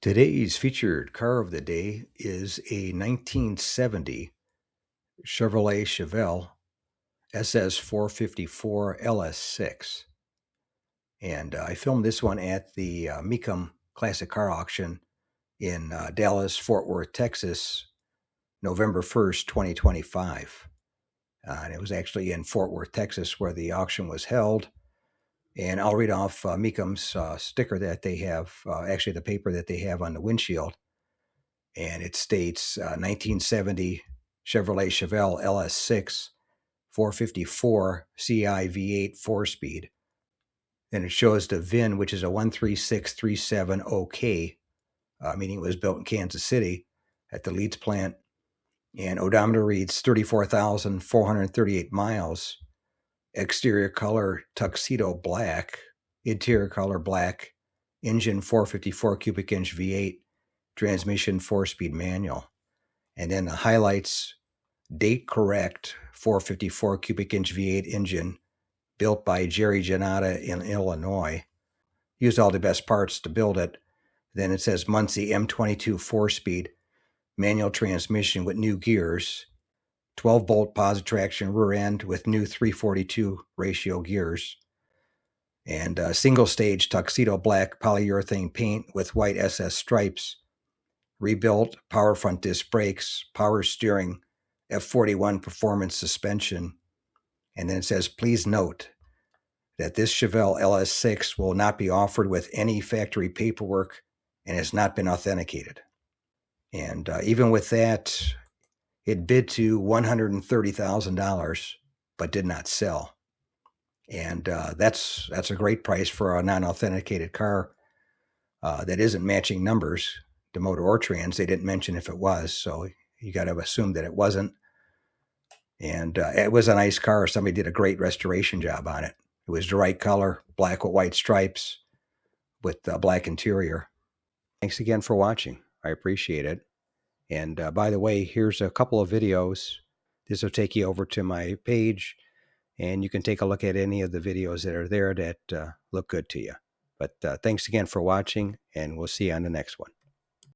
Today's featured car of the day is a 1970 Chevrolet Chevelle SS 454 LS6. And I filmed this one at the Mecum Classic Car Auction in Dallas, Fort Worth, Texas, November 1st, 2025. And it was actually in Fort Worth, Texas, where the auction was held. And I'll read off Mecum's sticker that they have, actually the paper that they have on the windshield. And it states 1970 Chevrolet Chevelle LS6 454 CI V8 4-speed. And it shows the VIN, which is a 136370K, meaning it was built in Kansas City at the Leeds plant. And odometer reads 34,438 miles. Exterior color tuxedo black, interior color black, engine 454 cubic inch V8, transmission 4-speed manual. And then the highlights, date correct 454 cubic inch V8 engine built by Jerry Janata in Illinois. Used all the best parts to build it. Then it says Muncie M22 4-speed manual transmission with new gears, 12-bolt positive traction rear end with new 342 ratio gears, and single-stage tuxedo black polyurethane paint with white SS stripes, rebuilt power front disc brakes, power steering, F41 performance suspension. And then it says, please note that this Chevelle LS6 will not be offered with any factory paperwork and has not been authenticated. And even with that, it bid to $130,000, but did not sell. And that's a great price for a non-authenticated car that isn't matching numbers. The motor or trans, they didn't mention if it was, so you got to assume that it wasn't. And it was a nice car. Somebody did a great restoration job on it. It was the right color, black with white stripes, with black interior. Thanks again for watching. I appreciate it. And by the way, here's a couple of videos. This will take you over to my page, and you can take a look at any of the videos that are there that look good to you. But thanks again for watching, and we'll see you on the next one.